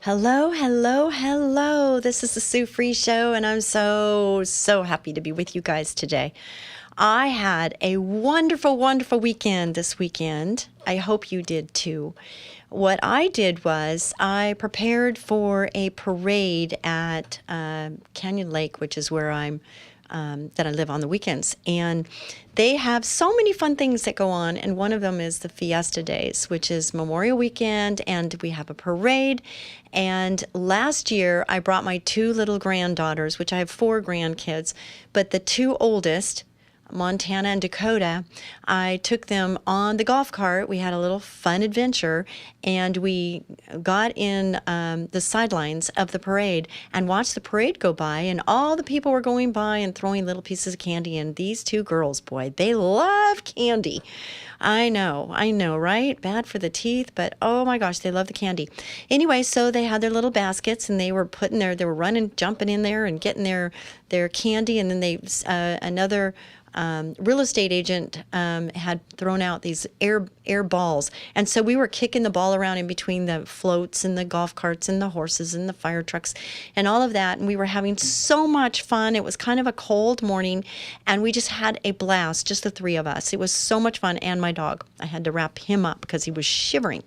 Hello, hello, hello. This is the Sue Free Show, and I'm so happy to be with you guys today. I had a wonderful, wonderful weekend this weekend. I hope you did too. What I did was I prepared for a parade at Canyon Lake, which is where that I live on the weekends. And they have so many fun things that go on. And one of them is the Fiesta Days, which is Memorial Weekend. And we have a parade. And last year, I brought my two little granddaughters, which I have four grandkids, but the two oldest, Montana and Dakota, I took them on the golf cart. We had a little fun adventure, and we got in the sidelines of the parade and watched the parade go by, and all the people were going by and throwing little pieces of candy, and these two girls, boy, they love candy. I know, right? Bad for the teeth, but oh my gosh, they love the candy. Anyway, so they had their little baskets, and they were they were running, jumping in there and getting their candy, and then another real estate agent had thrown out these air balls. And so we were kicking the ball around in between the floats and the golf carts and the horses and the fire trucks and all of that. And we were having so much fun. It was kind of a cold morning, and we just had a blast, just the three of us. It was so much fun. And my dog, I had to wrap him up because he was shivering.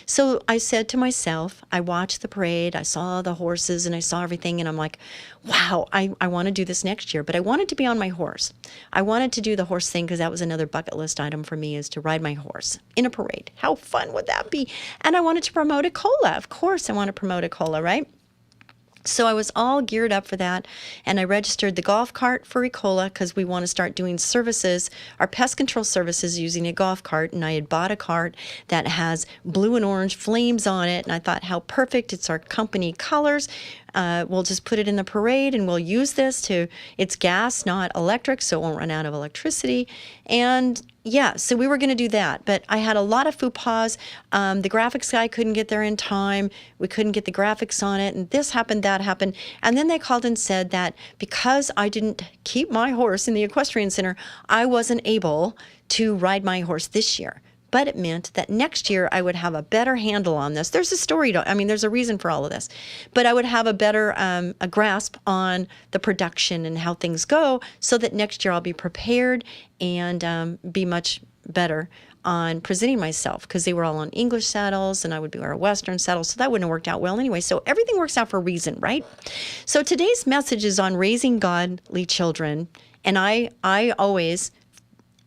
So I said to myself, I watched the parade, I saw the horses and I saw everything, and I'm like, wow, I want to do this next year. But I wanted to be on my horse. I wanted to do the horse thing because that was another bucket list item for me, is to ride my horse in a parade. How fun would that be? And I wanted to promote Ecola. Of course I want to promote Ecola, right? So I was all geared up for that, and I registered the golf cart for Ecola because we want to start doing services, our pest control services, using a golf cart. And I had bought a cart that has blue and orange flames on it, and I thought, how perfect. It's our company colors. We'll just put it in the parade, and we'll use this it's gas, not electric, so it won't run out of electricity. And yeah, so we were going to do that, but I had a lot of faux pas. The graphics guy couldn't get there in time. We couldn't get the graphics on it, and this happened, that happened. And then they called and said that because I didn't keep my horse in the equestrian center, I wasn't able to ride my horse this year. But it meant that next year I would have a better handle on this. There's a story, there's a reason for all of this. But I would have a better a grasp on the production and how things go, so that next year I'll be prepared and be much better on presenting myself, because they were all on English saddles and I would be wearing a Western saddle, so that wouldn't have worked out well anyway. So everything works out for a reason, right? So today's message is on raising godly children, and I always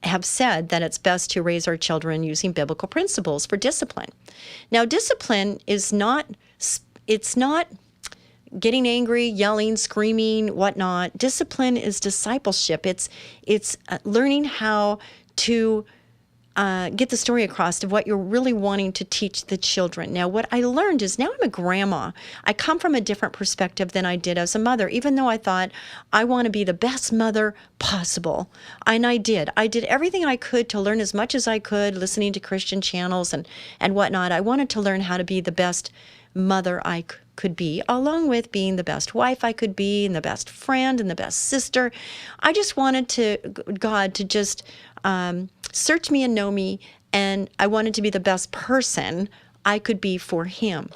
have said that it's best to raise our children using biblical principles for discipline. Now, discipline is not getting angry, yelling, screaming, whatnot. Discipline is discipleship. It's learning how to get the story across of what you're really wanting to teach the children. Now, what I learned is, now I'm a grandma. I come from a different perspective than I did as a mother, even though I thought I want to be the best mother possible. And I did. I did everything I could to learn as much as I could, listening to Christian channels and whatnot. I wanted to learn how to be the best mother I could be, along with being the best wife I could be, and the best friend and the best sister. I just wanted God to just search me and know me, and I wanted to be the best person I could be for Him.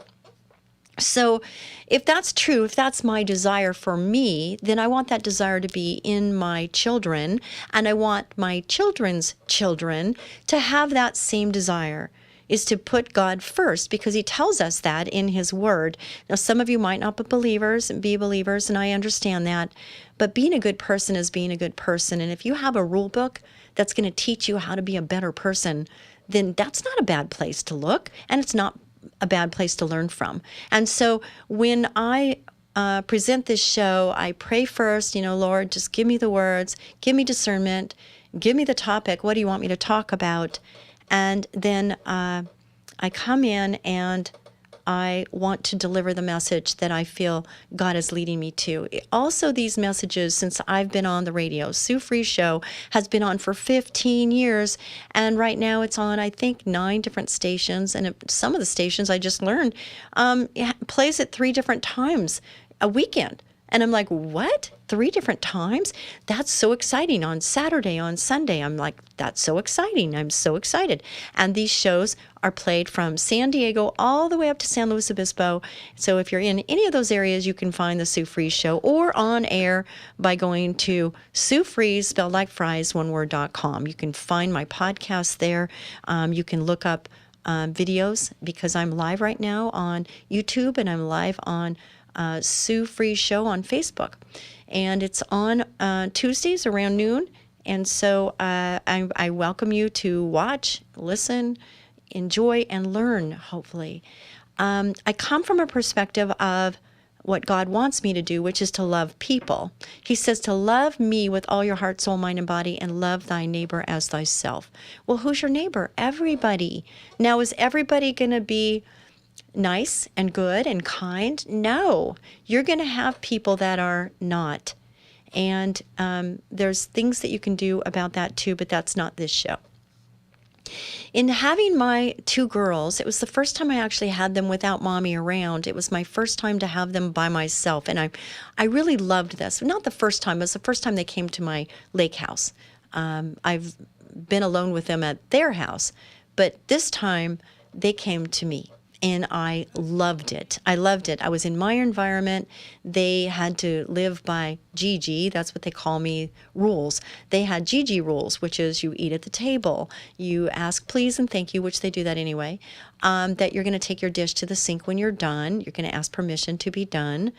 So if that's true, if that's my desire for me, then I want that desire to be in my children, and I want my children's children to have that same desire, is to put God first, because He tells us that in His Word. Now, some of you might not be believers, and I understand that, but being a good person is being a good person. And if you have a rule book that's going to teach you how to be a better person, then that's not a bad place to look, and it's not a bad place to learn from. And so when I present this show, I pray first, Lord, just give me the words, give me discernment, give me the topic. What do you want me to talk about? And then I come in and I want to deliver the message that I feel God is leading me to. Also, these messages, since I've been on the radio, Sue Free Show has been on for 15 years, and right now it's on, I think, 9 different stations, and some of the stations, I just learned, plays it 3 different times a weekend. And I'm like, what? 3 different times. That's so exciting. On Saturday, on Sunday, I'm like, that's so exciting. I'm so excited. And these shows are played from San Diego all the way up to San Luis Obispo. So if you're in any of those areas, you can find the Sue Fries Show, or on air by going to Sue Fries, spelled like fries, one word.com. You can find my podcast there. You can look up videos, because I'm live right now on YouTube, and I'm live on Sue Fries Show on Facebook. And it's on Tuesdays around noon. And so I welcome you to watch, listen, enjoy, and learn, hopefully. I come from a perspective of what God wants me to do, which is to love people. He says to love me with all your heart, soul, mind, and body, and love thy neighbor as thyself. Well, who's your neighbor? Everybody. Now, is everybody going to be nice and good and kind? No. You're going to have people that are not. And there's things that you can do about that too, but that's not this show. In having my 2 girls, it was the first time I actually had them without mommy around. It was my first time to have them by myself, and I really loved this. Not the first time, it was the first time they came to my lake house. I've been alone with them at their house, but this time they came to me. And I loved it. I loved it. I was in my environment. They had to live by Gigi, that's what they call me, rules. They had Gigi rules, which is you eat at the table. You ask please and thank you, which they do that anyway. That you're going to take your dish to the sink when you're done. You're going to ask permission to be done.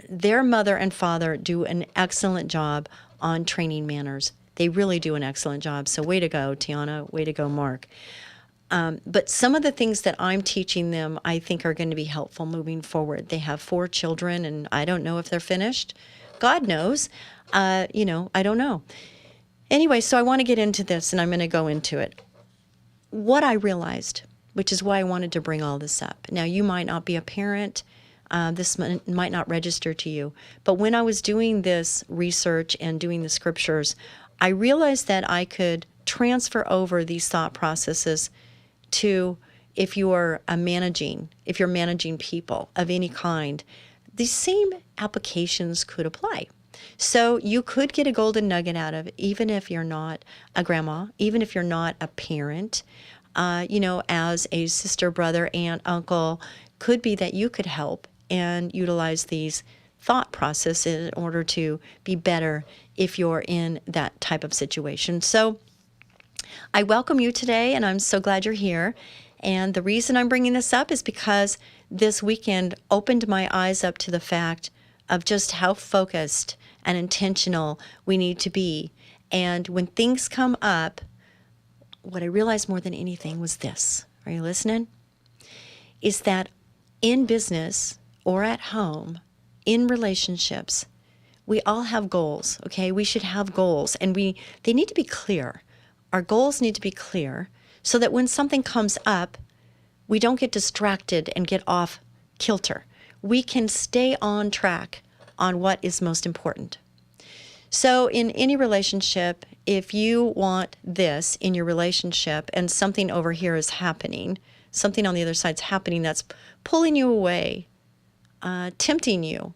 Their mother and father do an excellent job on training manners. They really do an excellent job. So way to go, Tiana. Way to go, Mark. But some of the things that I'm teaching them, I think, are going to be helpful moving forward. They have 4 children, and I don't know if they're finished. God knows. I don't know. Anyway, so I want to get into this, and I'm going to go into it. What I realized, which is why I wanted to bring all this up. Now, you might not be a parent. This might not register to you. But when I was doing this research and doing the scriptures, I realized that I could transfer over these thought processes to if you're managing people of any kind. These same applications could apply. So you could get a golden nugget out of it, even if you're not a grandma, even if you're not a parent, as a sister, brother, aunt, uncle. Could be that you could help and utilize these thought processes in order to be better if you're in that type of situation. So I welcome you today, and I'm so glad you're here. And the reason I'm bringing this up is because this weekend opened my eyes up to the fact of just how focused and intentional we need to be. And when things come up, what I realized more than anything was this. Are you listening? Is that in business or at home, in relationships, we all have goals, okay? We should have goals, and they need to be clear. Our goals need to be clear so that when something comes up, we don't get distracted and get off kilter. We can stay on track on what is most important. So in any relationship, if you want this in your relationship and something over here is happening, something on the other side's happening that's pulling you away, tempting you,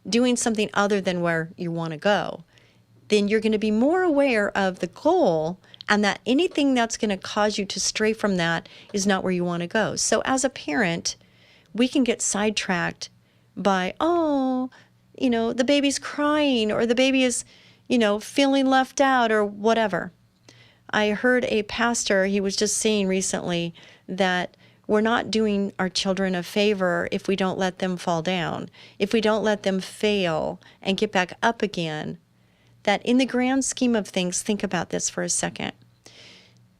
doing something other than where you want to go, then you're going to be more aware of the goal, and that anything that's going to cause you to stray from that is not where you want to go. So as a parent, we can get sidetracked by, the baby's crying, or the baby is, feeling left out, or whatever. I heard a pastor, he was just saying recently that we're not doing our children a favor if we don't let them fall down, if we don't let them fail and get back up again. That in the grand scheme of things, think about this for a second.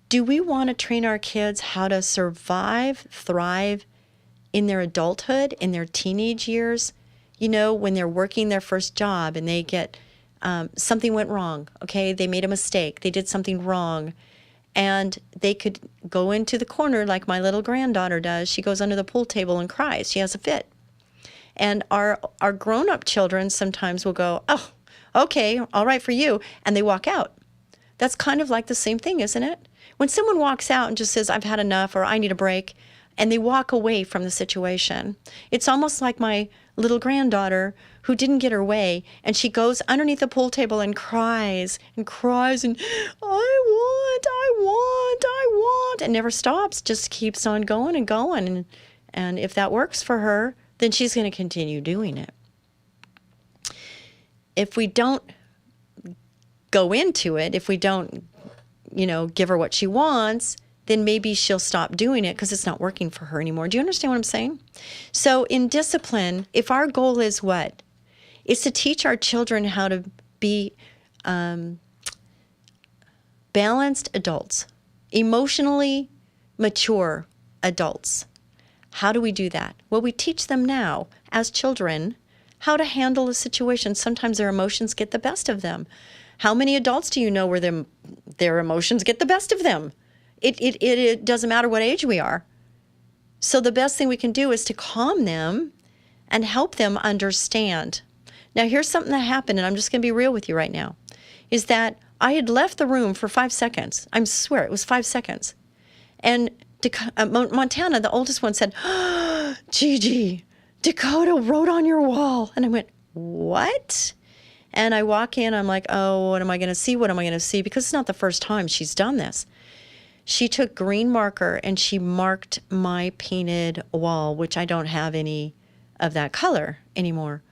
Do we want to train our kids how to survive, thrive in their adulthood, in their teenage years? When they're working their first job and they get, something went wrong, okay? They made a mistake. They did something wrong. And they could go into the corner like my little granddaughter does. She goes under the pool table and cries. She has a fit. And our grown-up children sometimes will go, oh, okay, all right for you, and they walk out. That's kind of like the same thing, isn't it? When someone walks out and just says, I've had enough, or I need a break, and they walk away from the situation. It's almost like my little granddaughter who didn't get her way, and she goes underneath the pool table and cries and cries and, I want, and never stops, just keeps on going and going. And if that works for her, then she's going to continue doing it. If we don't go into it, if we don't, give her what she wants, then maybe she'll stop doing it because it's not working for her anymore. Do you understand what I'm saying? So in discipline, if our goal is what? It's to teach our children how to be balanced adults, emotionally mature adults. How do we do that? Well, we teach them now as children how to handle a situation. Sometimes their emotions get the best of them. How many adults do you know where their emotions get the best of them? It doesn't matter what age we are. So the best thing we can do is to calm them and help them understand. Now, here's something that happened, and I'm just going to be real with you right now, is that I had left the room for 5 seconds. I swear it was 5 seconds. And Montana, the oldest one, said, Gigi, Dakota wrote on your wall. And I went, what? And I walk in, I'm like, oh, what am I going to see? What am I going to see? Because it's not the first time she's done this. She took green marker and she marked my painted wall, which I don't have any of that color anymore.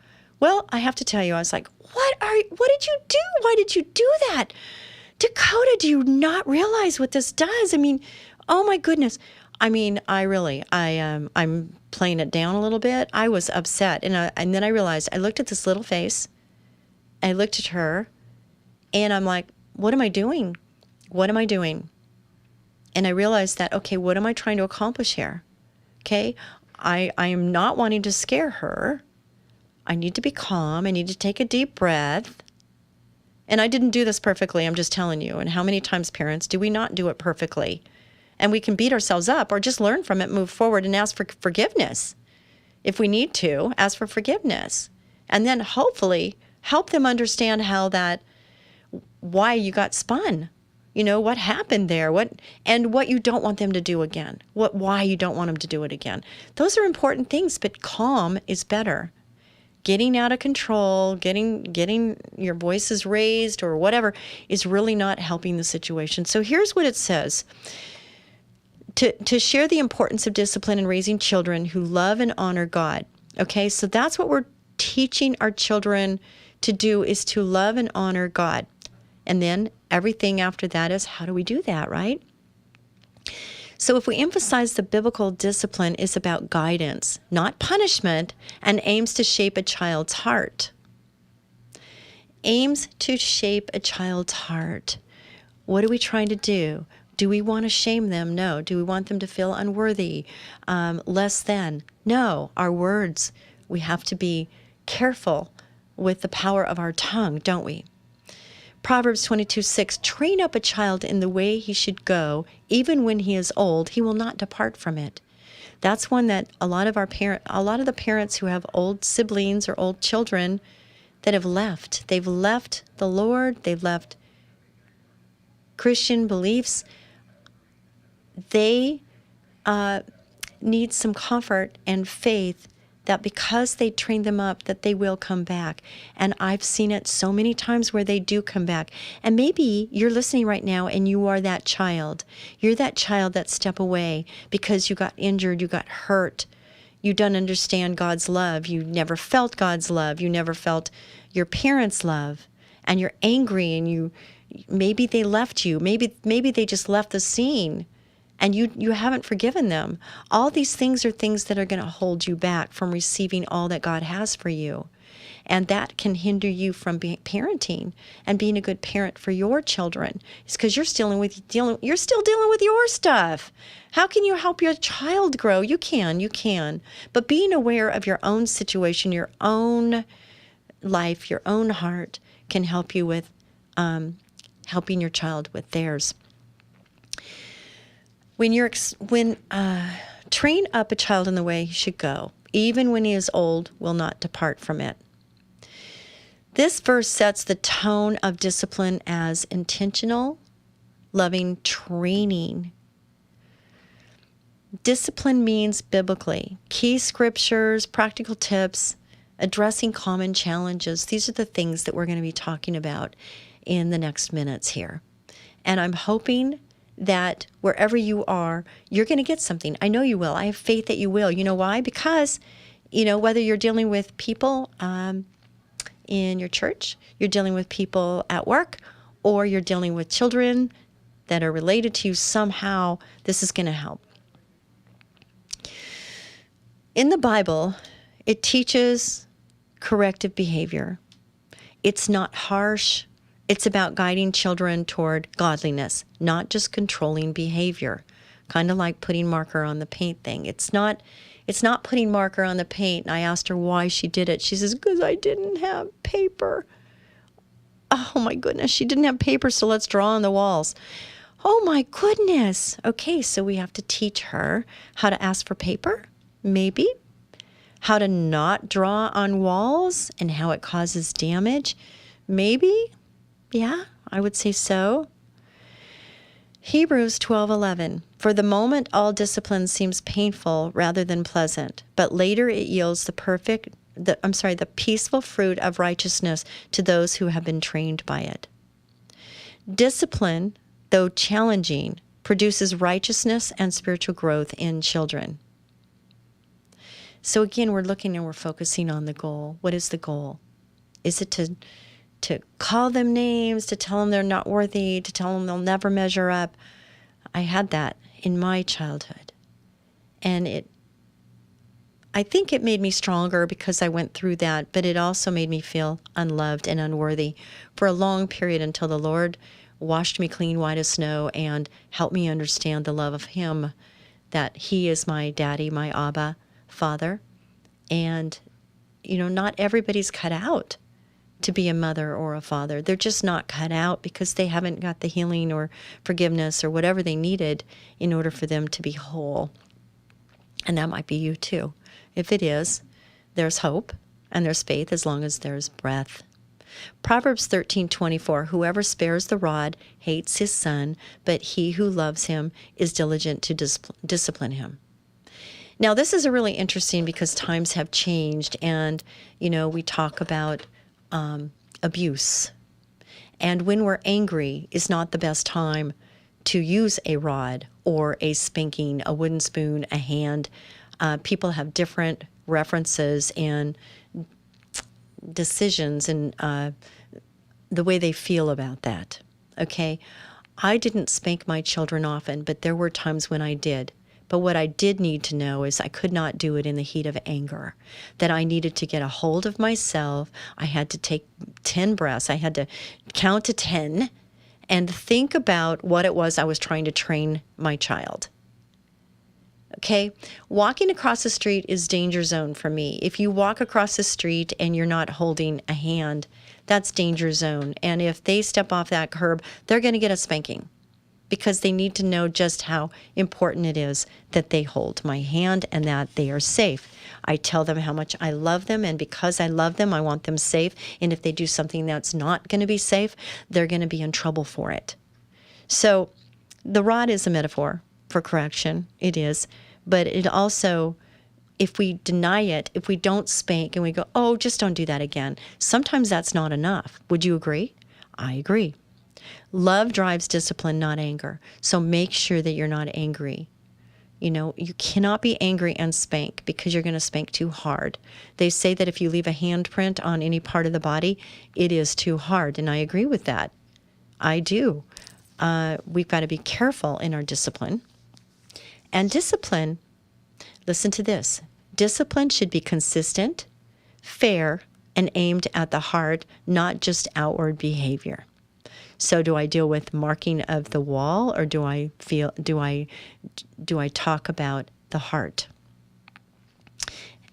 Well, I have to tell you, I was like, what did you do? Why did you do that? Dakota, do you not realize what this does? I mean, oh my goodness. I mean, I'm playing it down a little bit. I was upset. And then I realized, I looked at this little face. I looked at her and I'm like, what am I doing? What am I doing? And I realized that, okay, what am I trying to accomplish here? Okay, I am not wanting to scare her. I need to be calm. I need to take a deep breath. And I didn't do this perfectly, I'm just telling you. And how many times, parents, do we not do it perfectly? And we can beat ourselves up or just learn from it, move forward, and ask for forgiveness. If we need to, ask for forgiveness. And then hopefully help them understand why you got spun. What happened there, what you don't want them to do again, why you don't want them to do it again. Those are important things, but calm is better. Getting out of control, getting your voices raised or whatever is really not helping the situation. So here's what it says. To share the importance of discipline in raising children who love and honor God. Okay, so that's what we're teaching our children to do, is to love and honor God. And then everything after that is, how do we do that, right? So if we emphasize the biblical discipline is about guidance, not punishment, and aims to shape a child's heart. Aims to shape a child's heart. What are we trying to do? Do we want to shame them? No. Do we want them to feel unworthy, less than? No. Our words, we have to be careful with the power of our tongue, don't we? Proverbs 22:6, train up a child in the way he should go, even when he is old, he will not depart from it. That's one that a lot of the parents who have old siblings or old children that have left. They've left the Lord, they've left Christian beliefs. They need some comfort and faith that because they train them up, that they will come back. And I've seen it so many times where they do come back. And maybe you're listening right now and you are that child. You're that child that stepped away because you got injured, you got hurt. You don't understand God's love. You never felt God's love. You never felt your parents' love. And you're angry and maybe they left you. Maybe they just left the scene. And you haven't forgiven them. All these things are things that are going to hold you back from receiving all that God has for you. And that can hinder you from parenting and being a good parent for your children. It's because you're still dealing with your stuff. How can you help your child grow? You can. But being aware of your own situation, your own life, your own heart can help you with helping your child with theirs. Train up a child in the way he should go, even when he is old, will not depart from it. This verse sets the tone of discipline as intentional, loving training. Discipline means biblically. Key scriptures, practical tips, addressing common challenges. These are the things that we're going to be talking about in the next minutes here. And I'm hoping that wherever you are, you're going to get something. I know you will. I have faith that you will. You know why? Because, whether you're dealing with people in your church, you're dealing with people at work, or you're dealing with children that are related to you somehow, this is going to help. In the Bible, it teaches corrective behavior. It's not harsh. It's about guiding children toward godliness, not just controlling behavior. Kind of like putting marker on the paint thing. It's not putting marker on the paint. And I asked her why she did it. She says, because I didn't have paper. Oh my goodness, she didn't have paper, so let's draw on the walls. Oh my goodness. Okay, so we have to teach her how to ask for paper, maybe. How to not draw on walls and how it causes damage, maybe. Yeah, I would say so. Hebrews 12:11. For the moment, all discipline seems painful rather than pleasant, but later it yields the peaceful fruit of righteousness to those who have been trained by it. Discipline, though challenging, produces righteousness and spiritual growth in children. So again, we're looking and we're focusing on the goal. What is the goal? Is it to call them names, to tell them they're not worthy, to tell them they'll never measure up? I had that in my childhood. And I think it made me stronger because I went through that, but it also made me feel unloved and unworthy for a long period until the Lord washed me clean white as snow and helped me understand the love of Him, that He is my daddy, my Abba, Father. And, not everybody's cut out to be a mother or a father. They're just not cut out because they haven't got the healing or forgiveness or whatever they needed in order for them to be whole. And that might be you too. If it is, there's hope and there's faith as long as there's breath. Proverbs 13:24, whoever spares the rod hates his son, but he who loves him is diligent to discipline him. Now, this is a really interesting because times have changed, and, we talk about abuse. And when we're angry is not the best time to use a rod or a spanking, a wooden spoon, a hand. People have different references and decisions and the way they feel about that. Okay? I didn't spank my children often, but there were times when I did. But what I did need to know is I could not do it in the heat of anger, that I needed to get a hold of myself. I had to take 10 breaths. I had to count to 10 and think about what it was I was trying to train my child. Okay? Walking across the street is danger zone for me. If you walk across the street and you're not holding a hand, that's danger zone. And if they step off that curb, they're going to get a spanking, because they need to know just how important it is that they hold my hand and that they are safe. I tell them how much I love them, and because I love them, I want them safe. And if they do something that's not going to be safe, they're going to be in trouble for it. So the rod is a metaphor for correction. It is. But it also, if we deny it, if we don't spank and we go, oh, just don't do that again, sometimes that's not enough. Would you agree? I agree. Love drives discipline, not anger. So make sure that you're not angry. You cannot be angry and spank because you're going to spank too hard. They say that if you leave a handprint on any part of the body, it is too hard. And I agree with that. I do. We've got to be careful in our discipline. And discipline, listen to this. Discipline should be consistent, fair, and aimed at the heart, not just outward behavior. So do I deal with marking of the wall, or do I talk about the heart?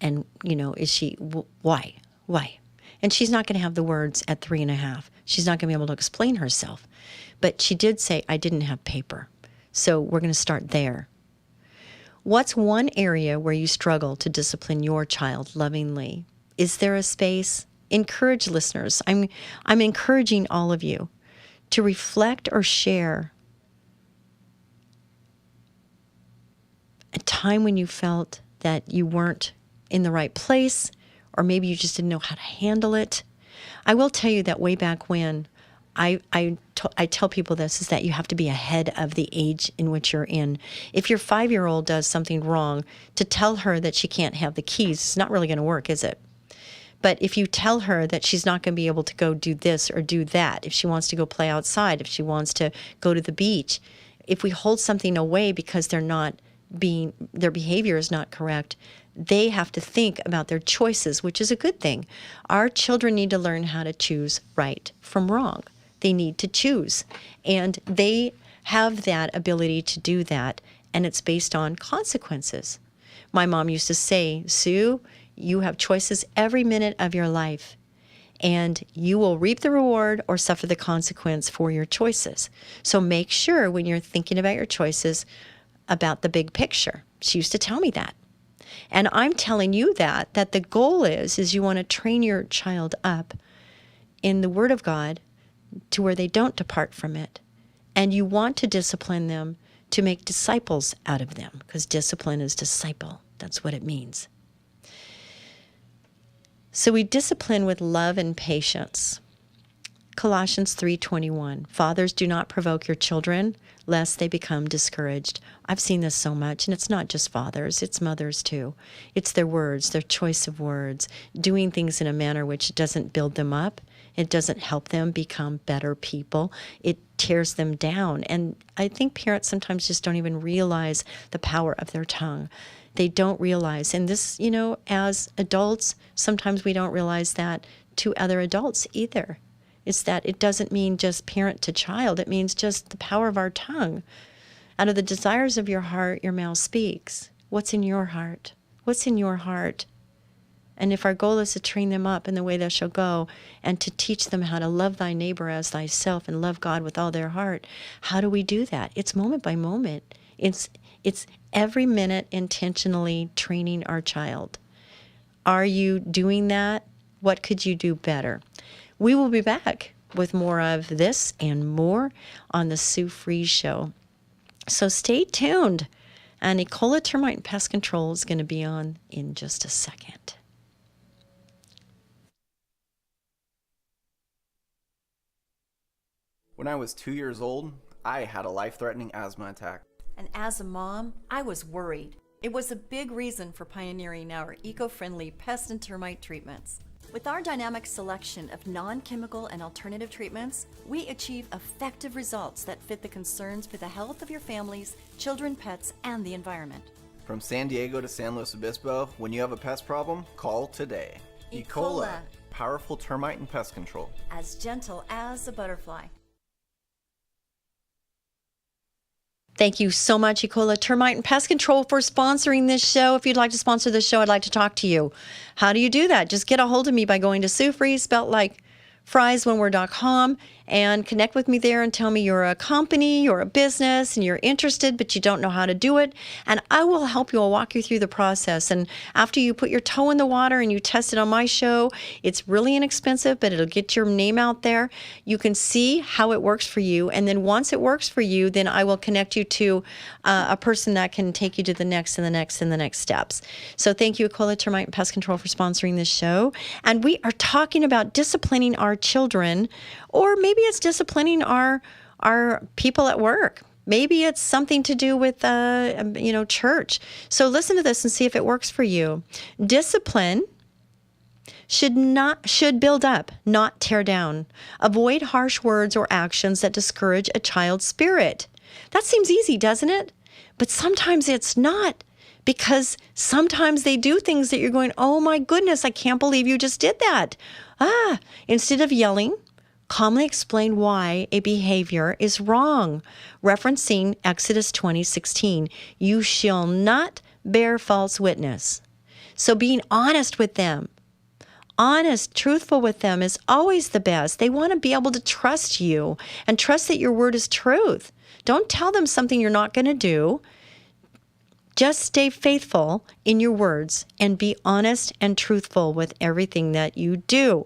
And, is she, why? And she's not going to have the words at 3.5. She's not going to be able to explain herself. But she did say, I didn't have paper. So we're going to start there. What's one area where you struggle to discipline your child lovingly? Is there a space? Encourage listeners. I'm encouraging all of you to reflect or share a time when you felt that you weren't in the right place, or maybe you just didn't know how to handle it. I will tell you that way back when, I tell people this, is that you have to be ahead of the age in which you're in. If your 5-year-old does something wrong, to tell her that she can't have the keys, it's not really going to work, is it? But if you tell her that she's not going to be able to go do this or do that, if she wants to go play outside, if she wants to go to the beach, if we hold something away because their behavior is not correct, they have to think about their choices, which is a good thing. Our children need to learn how to choose right from wrong. They need to choose. And they have that ability to do that, and it's based on consequences. My mom used to say, Sue, you have choices every minute of your life, and you will reap the reward or suffer the consequence for your choices. So make sure when you're thinking about your choices about the big picture. She used to tell me that. And I'm telling you that the goal is you want to train your child up in the Word of God to where they don't depart from it. And you want to discipline them to make disciples out of them, because discipline is disciple. That's what it means. So we discipline with love and patience. Colossians 3:21, fathers, do not provoke your children, lest they become discouraged. I've seen this so much, and it's not just fathers, it's mothers too. It's their words, their choice of words, doing things in a manner which doesn't build them up. It doesn't help them become better people. It tears them down. And I think parents sometimes just don't even realize the power of their tongue. They don't realize, and this, as adults, sometimes we don't realize that to other adults either. It's that it doesn't mean just parent to child. It means just the power of our tongue. Out of the desires of your heart, your mouth speaks. What's in your heart? What's in your heart? And if our goal is to train them up in the way they shall go, and to teach them how to love thy neighbor as thyself and love God with all their heart, how do we do that? It's moment by moment. It's every minute intentionally training our child. Are you doing that? What could you do better? We will be back with more of this and more on the Sue Fries Show. So stay tuned. And Ecola Termite and Pest Control is going to be on in just a second. When I was 2 years old, I had a life-threatening asthma attack. And as a mom, I was worried. It was a big reason for pioneering our eco-friendly pest and termite treatments. With our dynamic selection of non-chemical and alternative treatments, we achieve effective results that fit the concerns for the health of your families, children, pets, and the environment. From San Diego to San Luis Obispo, when you have a pest problem, call today. Ecola, powerful termite and pest control. As gentle as a butterfly. Thank you so much, Ecola Termite and Pest Control, for sponsoring this show. If you'd like to sponsor this show, I'd like to talk to you. How do you do that? Just get a hold of me by going to Sue Fries, spelt like friesoneword.com, and connect with me there and tell me you're a company, you're a business, and you're interested, but you don't know how to do it. And I will help you. I'll walk you through the process. And after you put your toe in the water and you test it on my show, it's really inexpensive, but it'll get your name out there. You can see how it works for you. And then once it works for you, then I will connect you to a person that can take you to the next and the next and the next steps. So thank you, Ecola Termite and Pest Control, for sponsoring this show. And we are talking about disciplining our children, or maybe it's disciplining our people at work. Maybe it's something to do with church. So listen to this and see if it works for you. Discipline should build up, not tear down. Avoid harsh words or actions that discourage a child's spirit. That seems easy, doesn't it? But sometimes it's not. Because sometimes they do things that you're going, oh my goodness, I can't believe you just did that. Instead of yelling, calmly explain why a behavior is wrong. Referencing Exodus 20:16, you shall not bear false witness. So being honest with them, honest, truthful with them is always the best. They want to be able to trust you and trust that your word is truth. Don't tell them something you're not going to do. Just stay faithful in your words and be honest and truthful with everything that you do.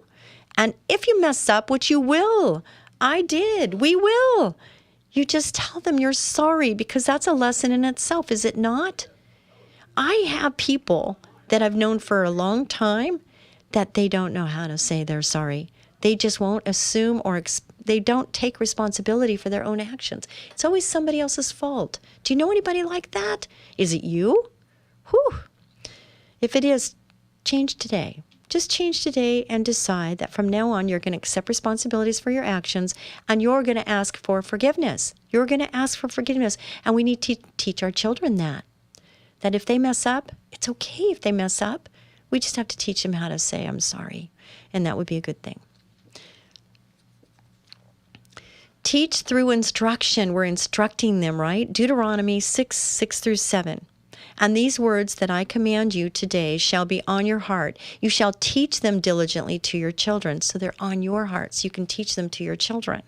And if you mess up, which you will, I did, we will, you just tell them you're sorry, because that's a lesson in itself, is it not? I have people that I've known for a long time that they don't know how to say they're sorry. They just won't assume or they don't take responsibility for their own actions. It's always somebody else's fault. Do you know anybody like that? Is it you? Whew. If it is, change today. Just change today and decide that from now on you're going to accept responsibilities for your actions and you're going to ask for forgiveness. You're going to ask for forgiveness. And we need to teach our children that if they mess up, it's okay if they mess up. We just have to teach them how to say, I'm sorry. And that would be a good thing. Teach through instruction. We're instructing them, right? Deuteronomy 6:6-7. And these words that I command you today shall be on your heart. You shall teach them diligently to your children. So they're on your hearts. You can teach them to your children.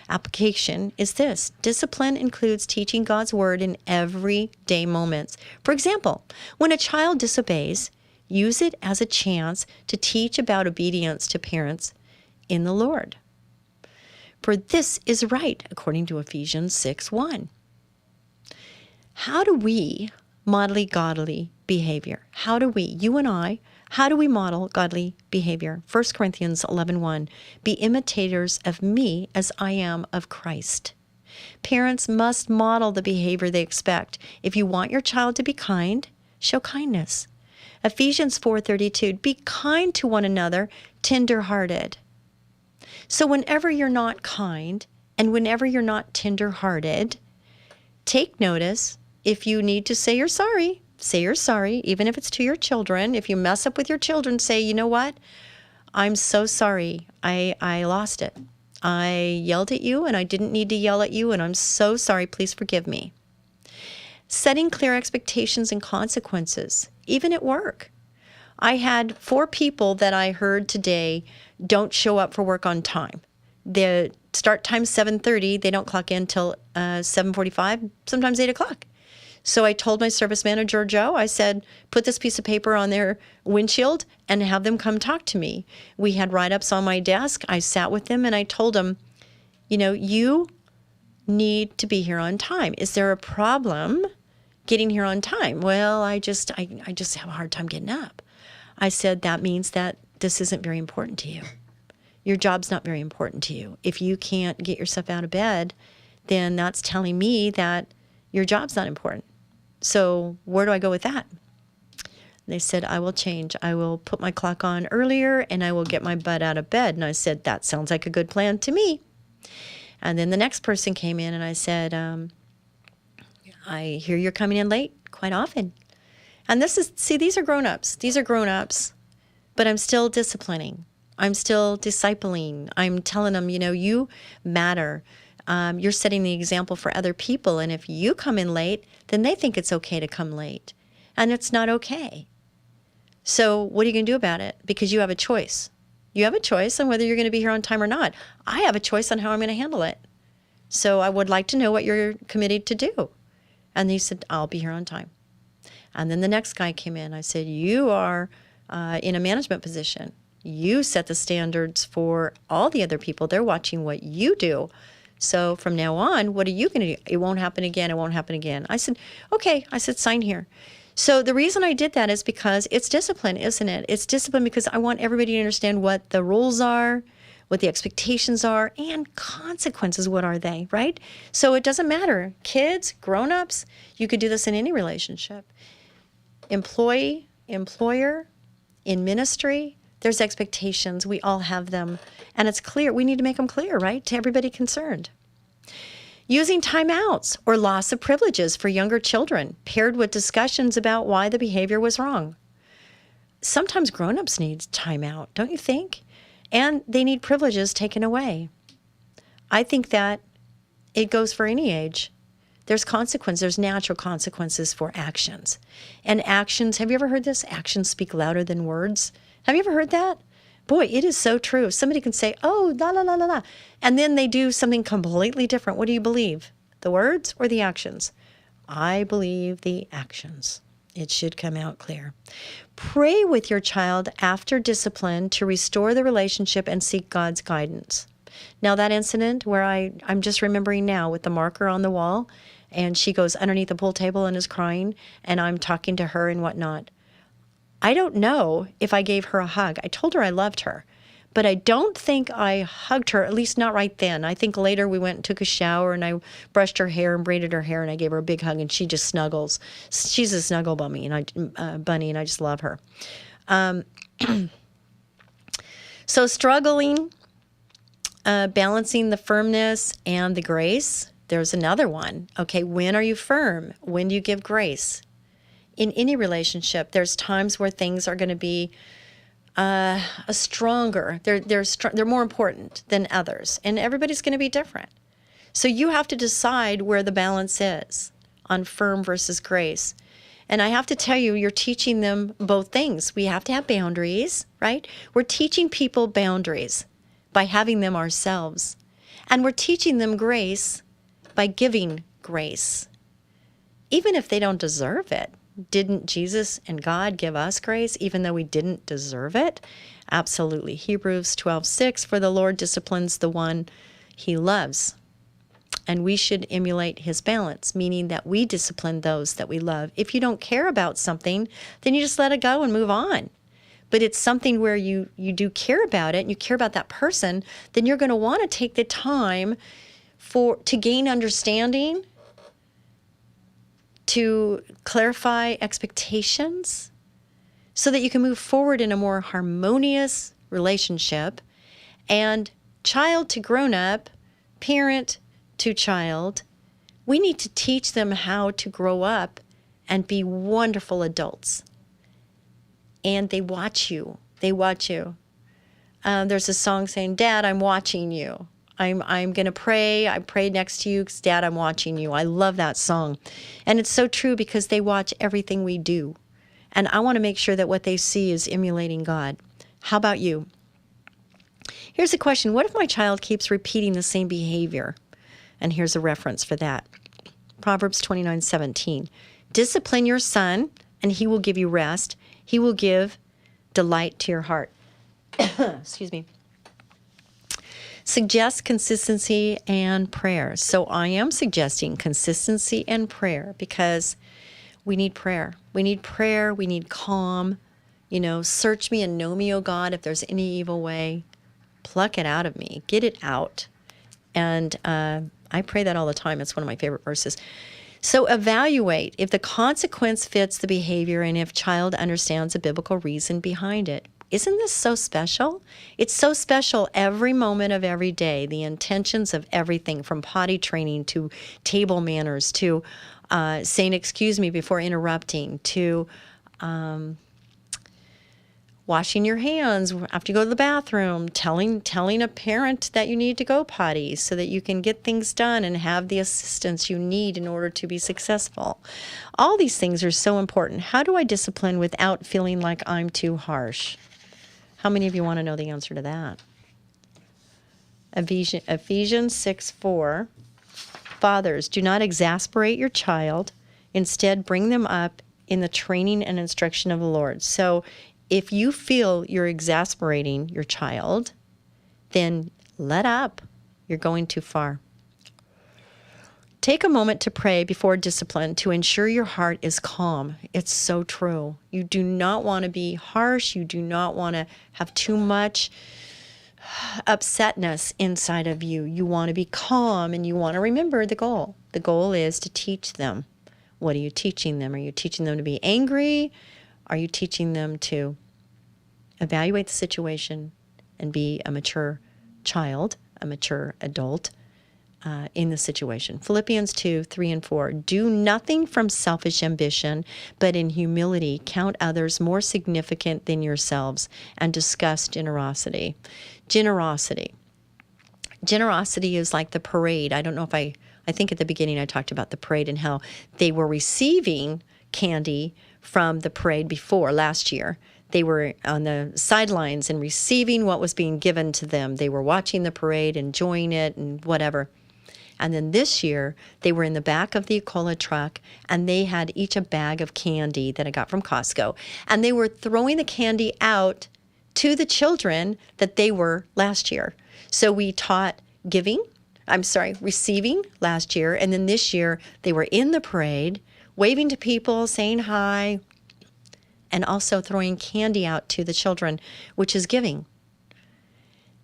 Application is this. Discipline includes teaching God's word in everyday moments. For example, when a child disobeys, use it as a chance to teach about obedience to parents in the Lord. For this is right, according to Ephesians 6:1. How do we model godly behavior? How do we, you and I, how do we model godly behavior? 1 Corinthians 11:1. Be imitators of me as I am of Christ. Parents must model the behavior they expect. If you want your child to be kind, show kindness. Ephesians 4:32. Be kind to one another, tender-hearted. So whenever you're not kind and whenever you're not tender-hearted, take notice. If you need to say you're sorry, say you're sorry, even if it's to your children. If you mess up with your children, say, you know what? I'm so sorry. I lost it. I yelled at you and I didn't need to yell at you and I'm so sorry. Please forgive me. Setting clear expectations and consequences, even at work. I had 4 people that I heard today don't show up for work on time. The start time 7:30. They don't clock in till 7:45, sometimes 8 o'clock. So I told my service manager, Joe, I said, put this piece of paper on their windshield and have them come talk to me. We had write-ups on my desk. I sat with them and I told them, you know, you need to be here on time. Is there a problem getting here on time? Well, I just have a hard time getting up. I said, that means that this isn't very important to you. Your job's not very important to you. If you can't get yourself out of bed, then that's telling me that your job's not important. So where do I go with that? They said, I will change. I will put my clock on earlier and I will get my butt out of bed. And I said, that sounds like a good plan to me. And then the next person came in and I said, I hear you're coming in late quite often. And these are grown-ups. These are grown-ups, but I'm still disciplining. I'm still discipling. I'm telling them, you know, you matter. You're setting the example for other people. And if you come in late, then they think it's okay to come late. And it's not okay. So what are you going to do about it? Because you have a choice. You have a choice on whether you're going to be here on time or not. I have a choice on how I'm going to handle it. So I would like to know what you're committed to do. And he said, I'll be here on time. And then the next guy came in. I said, you are in a management position. You set the standards for all the other people. They're watching what you do. So from now on, what are you going to do? It won't happen again. It won't happen again. I said, okay. I said, sign here. So the reason I did that is because it's discipline, isn't it? It's discipline because I want everybody to understand what the rules are, what the expectations are, and consequences. What are they, right? So it doesn't matter. Kids, grown-ups, you could do this in any relationship. Employee, employer, in ministry, there's expectations. We all have them. And it's clear. We need to make them clear, right, to everybody concerned. Using timeouts or loss of privileges for younger children, paired with discussions about why the behavior was wrong. Sometimes grown-ups need timeout, don't you think? And they need privileges taken away. I think that it goes for any age. There's consequences. There's natural consequences for actions. And actions, have you ever heard this? Actions speak louder than words. Have you ever heard that? Boy, it is so true. Somebody can say, oh, la, la, la, la, la. And then they do something completely different. What do you believe? The words or the actions? I believe the actions. It should come out clear. Pray with your child after discipline to restore the relationship and seek God's guidance. Now that incident where I'm just remembering now with the marker on the wall, and she goes underneath the pool table and is crying, and I'm talking to her and whatnot. I don't know if I gave her a hug. I told her I loved her, but I don't think I hugged her, at least not right then. I think later we went and took a shower, and I brushed her hair and braided her hair, and I gave her a big hug, and she just snuggles. She's a snuggle bunny, and I just love her. So struggling, balancing the firmness and the grace. There's another one. Okay, when are you firm? When do you give grace? In any relationship, there's times where things are going to be stronger. They're more important than others, and everybody's going to be different. So you have to decide where the balance is on firm versus grace. And I have to tell you, you're teaching them both things. We have to have boundaries, right? We're teaching people boundaries by having them ourselves. And we're teaching them grace by giving grace, even if they don't deserve it. Didn't Jesus and God give us grace even though we didn't deserve it? Absolutely. Hebrews 12:6, for the Lord disciplines the one he loves. And we should emulate his balance, meaning that we discipline those that we love. If you don't care about something, then you just let it go and move on. But it's something where you do care about it and you care about that person, then you're going to want to take the time to gain understanding, to clarify expectations, so that you can move forward in a more harmonious relationship. And child to grown-up, parent to child, we need to teach them how to grow up and be wonderful adults. And they watch you. They watch you. There's a song saying, Dad, I'm watching you. I'm going to pray. I pray next to you because, Dad, I'm watching you. I love that song. And it's so true because they watch everything we do. And I want to make sure that what they see is emulating God. How about you? Here's a question. What if my child keeps repeating the same behavior? And here's a reference for that. Proverbs 29:17. Discipline your son, and he will give you rest. He will give delight to your heart. Excuse me. Suggest consistency and prayer. So I am suggesting consistency and prayer because we need prayer. We need prayer. We need calm. Search me and know me, O God, if there's any evil way. Pluck it out of me. Get it out. And I pray that all the time. It's one of my favorite verses. So evaluate if the consequence fits the behavior and if child understands the biblical reason behind it. Isn't this so special? It's so special every moment of every day, the intentions of everything from potty training to table manners to saying excuse me before interrupting to washing your hands after you go to the bathroom, telling a parent that you need to go potty so that you can get things done and have the assistance you need in order to be successful. All these things are so important. How do I discipline without feeling like I'm too harsh? How many of you want to know the answer to that? Ephesians 6:4. Fathers, do not exasperate your child. Instead, bring them up in the training and instruction of the Lord. So if you feel you're exasperating your child, then let up. You're going too far. Take a moment to pray before discipline to ensure your heart is calm. It's so true. You do not want to be harsh. You do not want to have too much upsetness inside of you. You want to be calm and you want to remember the goal. The goal is to teach them. What are you teaching them? Are you teaching them to be angry? Are you teaching them to evaluate the situation and be a mature child, a mature adult in the situation? Philippians 2:3-4. Do nothing from selfish ambition, but in humility count others more significant than yourselves and discuss generosity. Generosity is like the parade. I don't know if I think at the beginning I talked about the parade and how they were receiving candy from the parade before last year. They were on the sidelines and receiving what was being given to them. They were watching the parade, enjoying it and whatever. And then this year, they were in the back of the Ecola truck, and they had each a bag of candy that I got from Costco. And they were throwing the candy out to the children that they were last year. So we taught receiving last year. And then this year they were in the parade, waving to people, saying hi, and also throwing candy out to the children, which is giving.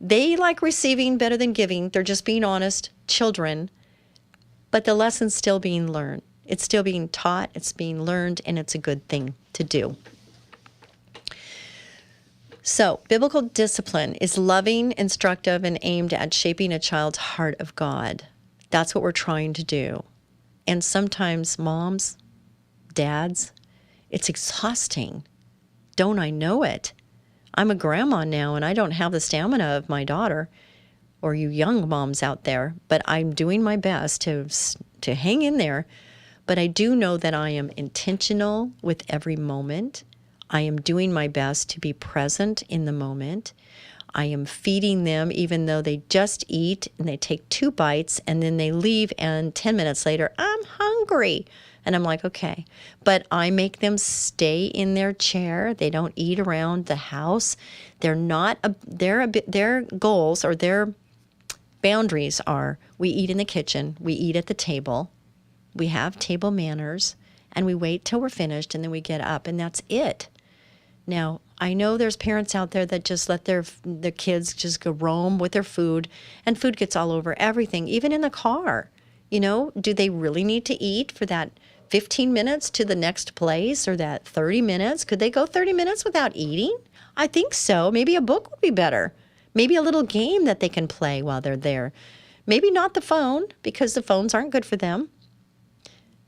They like receiving better than giving. They're just being honest children, but the lesson's still being learned. It's still being taught, it's being learned, and it's a good thing to do. So, biblical discipline is loving, instructive, and aimed at shaping a child's heart of God. That's what we're trying to do. And sometimes moms, dads, it's exhausting. Don't I know it? I'm a grandma now, and I don't have the stamina of my daughter or you young moms out there, but I'm doing my best to hang in there. But I do know that I am intentional with every moment. I am doing my best to be present in the moment. I am feeding them even though they just eat and they take 2 bites and then they leave, and 10 minutes later, I'm hungry. And I'm like, okay. But I make them stay in their chair. They don't eat around the house. Their goals or their boundaries are, we eat in the kitchen, we eat at the table, we have table manners, and we wait till we're finished, and then we get up, and that's it. Now, I know there's parents out there that just let their kids just go roam with their food, and food gets all over everything, even in the car. You know, do they really need to eat for that 15 minutes to the next place, or that 30 minutes? Could they go 30 minutes without eating? I think so. Maybe a book would be better. Maybe a little game that they can play while they're there. Maybe not the phone, because the phones aren't good for them.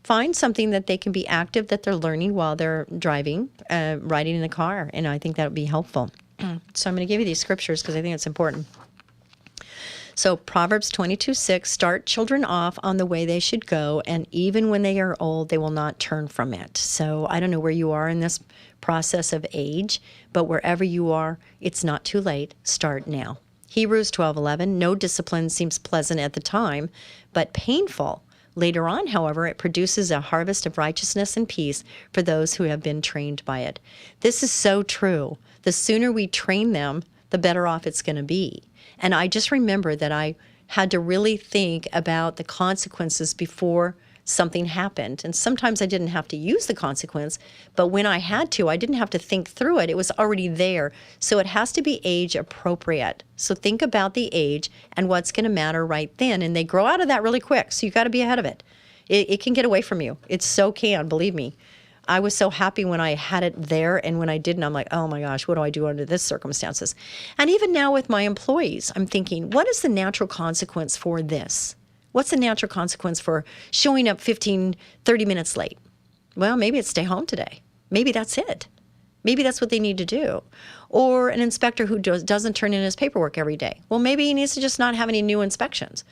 Find something that they can be active, that they're learning while they're riding in the car, and I think that would be helpful. So I'm going to give you these scriptures because I think it's important. So Proverbs 22:6, start children off on the way they should go, and even when they are old, they will not turn from it. So I don't know where you are in this process of age, but wherever you are, it's not too late. Start now. Hebrews 12:11, no discipline seems pleasant at the time, but painful. Later on, however, it produces a harvest of righteousness and peace for those who have been trained by it. This is so true. The sooner we train them, the better off it's going to be. And I just remember that I had to really think about the consequences before something happened. And sometimes I didn't have to use the consequence, but when I had to, I didn't have to think through it. It was already there. So it has to be age appropriate. So think about the age and what's going to matter right then. And they grow out of that really quick. So you got to be ahead of it. It can get away from you. It so can, believe me. I was so happy when I had it there, and when I didn't, I'm like, oh my gosh, what do I do under this circumstances? And even now with my employees, I'm thinking, what is the natural consequence for this? What's the natural consequence for showing up 15, 30 minutes late? Well, maybe it's stay home today. Maybe that's it. Maybe that's what they need to do. Or an inspector who doesn't turn in his paperwork every day. Well, maybe he needs to just not have any new inspections.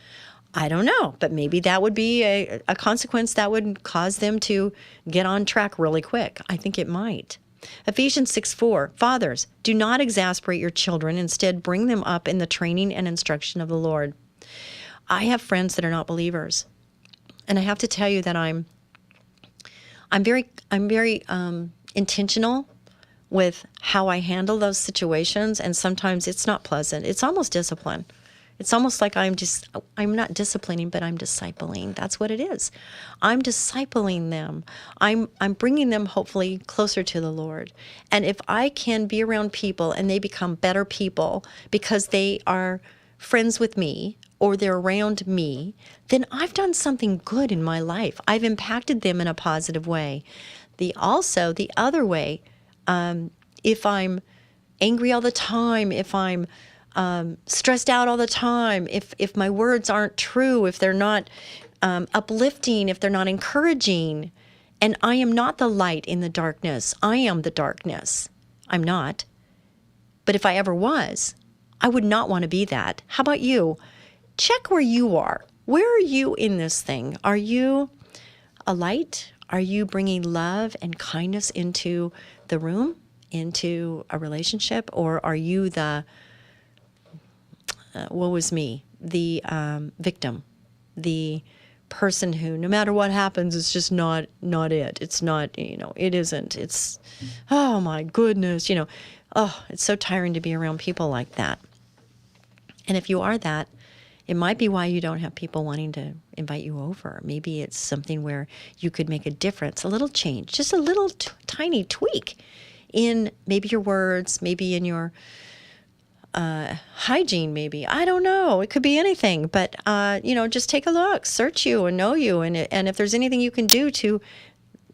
I don't know, but maybe that would be a consequence that would cause them to get on track really quick. I think it might. Ephesians 6:4, fathers, do not exasperate your children. Instead, bring them up in the training and instruction of the Lord. I have friends that are not believers, and I have to tell you that I'm very intentional with how I handle those situations, and sometimes it's not pleasant. It's almost discipline. It's almost like I'm not disciplining, but I'm discipling. That's what it is. I'm discipling them. I'm bringing them hopefully closer to the Lord. And if I can be around people and they become better people because they are friends with me or they're around me, then I've done something good in my life. I've impacted them in a positive way. The other way, if I'm angry all the time, if I'm stressed out all the time, if my words aren't true, if they're not uplifting, if they're not encouraging, and I am not the light in the darkness, I am the darkness. I'm not. But if I ever was, I would not want to be that. How about you? Check where you are. Where are you in this thing? Are you a light? Are you bringing love and kindness into the room, into a relationship? Or are you the woe is me, the victim, the person who, no matter what happens, it's just not it. It's not, it isn't. It's, oh my goodness, it's so tiring to be around people like that. And if you are that, it might be why you don't have people wanting to invite you over. Maybe it's something where you could make a difference, a little change, just a little tiny tweak in maybe your words, maybe in your hygiene, maybe. I don't know. It could be anything. But, just take a look, search you and know you. And if there's anything you can do to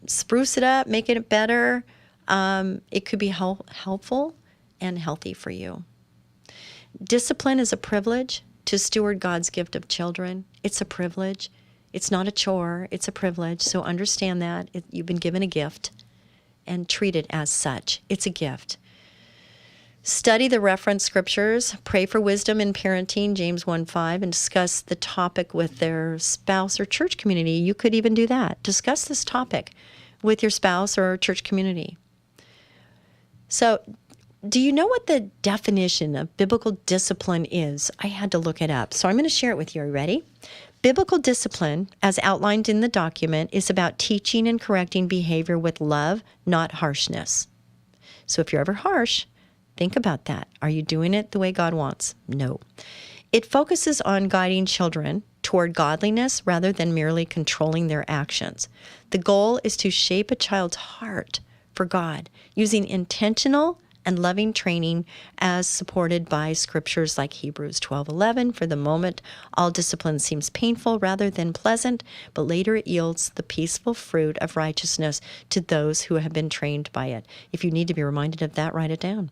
spruce it up, make it better, it could be helpful and healthy for you. Discipline is a privilege. To steward God's gift of children, it's a privilege. It's not a chore. It's a privilege. So understand that. You've been given a gift and treat it as such. It's a gift. Study the reference scriptures. Pray for wisdom in parenting, James 1:5, and discuss the topic with their spouse or church community. You could even do that. Discuss this topic with your spouse or church community. So, do you know what the definition of biblical discipline is? I had to look it up, so I'm going to share it with you. Are you ready? Biblical discipline, as outlined in the document, is about teaching and correcting behavior with love, not harshness. So if you're ever harsh, think about that. Are you doing it the way God wants? No. It focuses on guiding children toward godliness rather than merely controlling their actions. The goal is to shape a child's heart for God using intentional and loving training as supported by scriptures like Hebrews 12:11. For the moment, all discipline seems painful rather than pleasant, but later it yields the peaceful fruit of righteousness to those who have been trained by it. If you need to be reminded of that, write it down.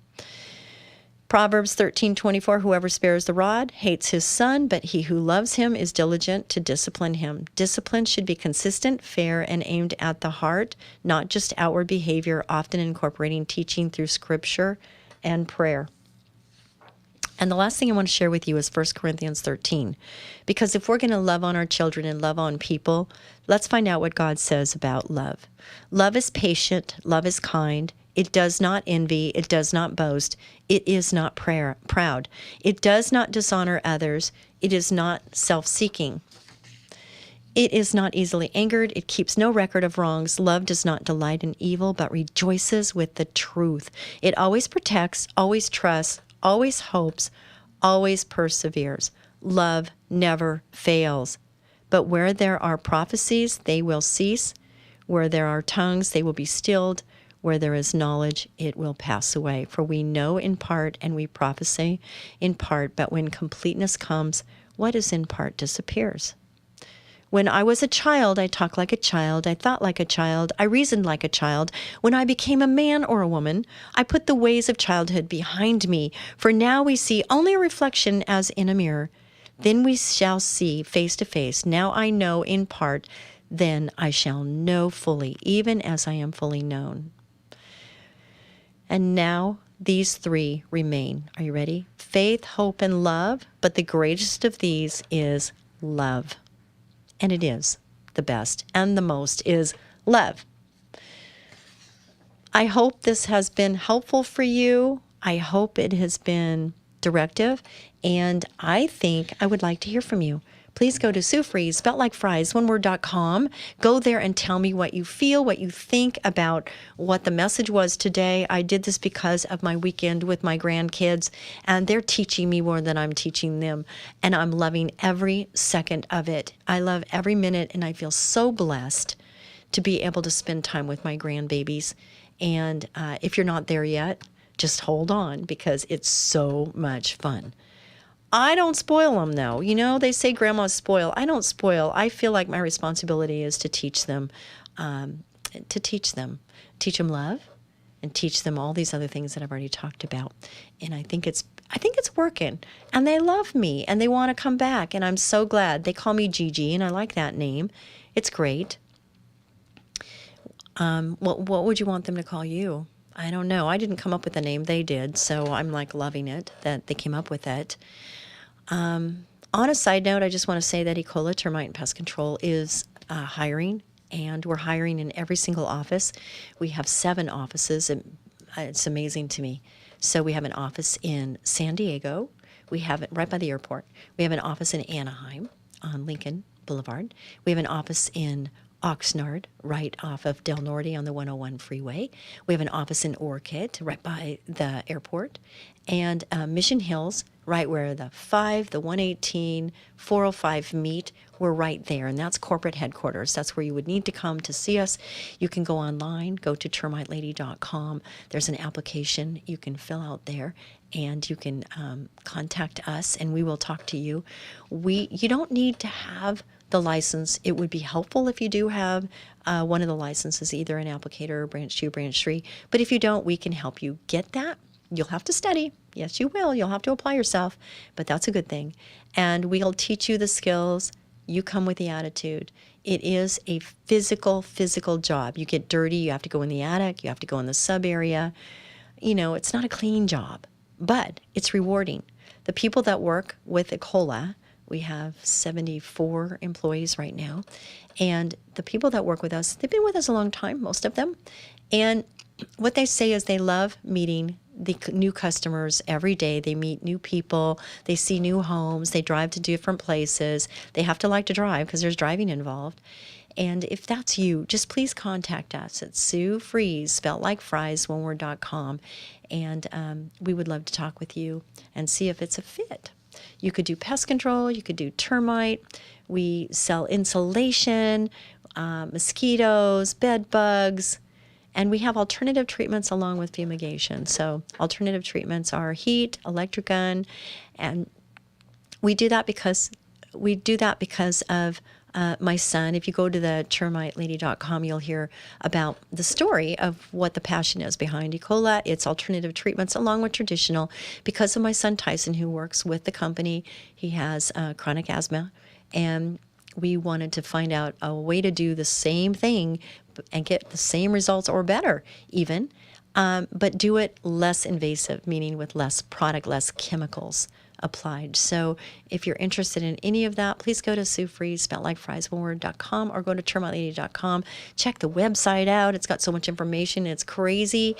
Proverbs 13:24, whoever spares the rod hates his son, but he who loves him is diligent to discipline him. Discipline should be consistent, fair, and aimed at the heart, not just outward behavior, often incorporating teaching through scripture and prayer. And the last thing I want to share with you is 1 Corinthians 13, because if we're going to love on our children and love on people, let's find out what God says about love. Love is patient, love is kind. It does not envy. It does not boast. It is not proud. It does not dishonor others. It is not self-seeking. It is not easily angered. It keeps no record of wrongs. Love does not delight in evil, but rejoices with the truth. It always protects, always trusts, always hopes, always perseveres. Love never fails. But where there are prophecies, they will cease. Where there are tongues, they will be stilled. Where there is knowledge, it will pass away. For we know in part and we prophesy in part, but when completeness comes, what is in part disappears. When I was a child, I talked like a child, I thought like a child, I reasoned like a child. When I became a man or a woman, I put the ways of childhood behind me. For now we see only a reflection as in a mirror. Then we shall see face to face. Now I know in part, then I shall know fully, even as I am fully known. And now these three remain. Are you ready? Faith, hope, and love. But the greatest of these is love. And it is the best and the most is love. I hope this has been helpful for you. I hope it has been directive. And I think I would like to hear from you. Please go to Sue Fries, spelled like fries, oneword.com. Go there and tell me what you feel, what you think about what the message was today. I did this because of my weekend with my grandkids, and they're teaching me more than I'm teaching them, and I'm loving every second of it. I love every minute, and I feel so blessed to be able to spend time with my grandbabies. And if you're not there yet, just hold on because it's so much fun. I don't spoil them, though. You know, they say grandmas spoil. I don't spoil. I feel like my responsibility is to teach them, teach them love, and teach them all these other things that I've already talked about. And I think it's working. And they love me, and they want to come back. And I'm so glad. They call me Gigi, and I like that name. It's great. What would you want them to call you? I don't know. I didn't come up with the name. They did. So I'm like loving it that they came up with it. On a side note, I just want to say that Ecola Termite and Pest Control is hiring, and we're hiring in every single office. We have 7 offices, and it's amazing to me. So we have an office in San Diego. We have it right by the airport. We have an office in Anaheim on Lincoln Boulevard. We have an office in Oxnard, right off of Del Norte on the 101 freeway. We have an office in Orchid, right by the airport, and Mission Hills, right where the 5, the 118, 405 meet. We're right there, and that's corporate headquarters. That's where you would need to come to see us. You can go online, go to termitelady.com. There's an application you can fill out there, and you can contact us, and we will talk to you. You don't need to have the license. It would be helpful if you do have one of the licenses, either an applicator or branch 2, branch 3. But if you don't, we can help you get that. You'll have to study. Yes, you will. You'll have to apply yourself, but that's a good thing. And we'll teach you the skills. You come with the attitude. It is a physical job. You get dirty. You have to go in the attic. You have to go in the sub area. It's not a clean job, but it's rewarding. The people that work with Ecola, we have 74 employees right now. And the people that work with us, they've been with us a long time, most of them. And what they say is they love meeting the new customers every day. They meet new people. They see new homes. They drive to different places. They have to like to drive because there's driving involved. And if that's you, just please contact us at Sue Fries, spelled like fries, oneword.com. And we would love to talk with you and see if it's a fit. You could do pest control. You could do termite. We sell insulation, mosquitoes, bed bugs. And we have alternative treatments along with fumigation. So alternative treatments are heat, electric gun, and we do that because of my son. If you go to the termitelady.com, you'll hear about the story of what the passion is behind Ecola. It's alternative treatments along with traditional. Because of my son Tyson, who works with the company, he has chronic asthma, and we wanted to find out a way to do the same thing and get the same results or better even, but do it less invasive, meaning with less product, less chemicals applied. So if you're interested in any of that, please go to Sue Fries, spelled like fries, oneword.com, or go to termitelady.com. Check the website out. It's got so much information. It's crazy.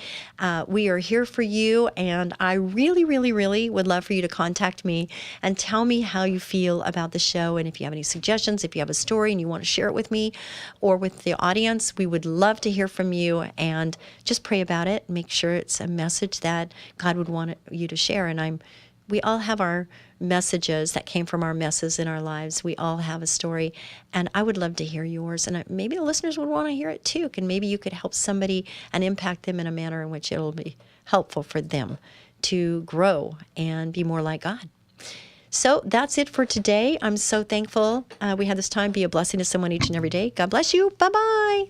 We are here for you, and I really, really, really would love for you to contact me and tell me how you feel about the show. And if you have any suggestions, if you have a story and you want to share it with me or with the audience, we would love to hear from you, and just pray about it. Make sure it's a message that God would want you to share. And we all have our messages that came from our messes in our lives. We all have a story, and I would love to hear yours. And maybe the listeners would want to hear it too. And maybe you could help somebody and impact them in a manner in which it'll be helpful for them to grow and be more like God. So that's it for today. I'm so thankful we had this time. Be a blessing to someone each and every day. God bless you. Bye-bye.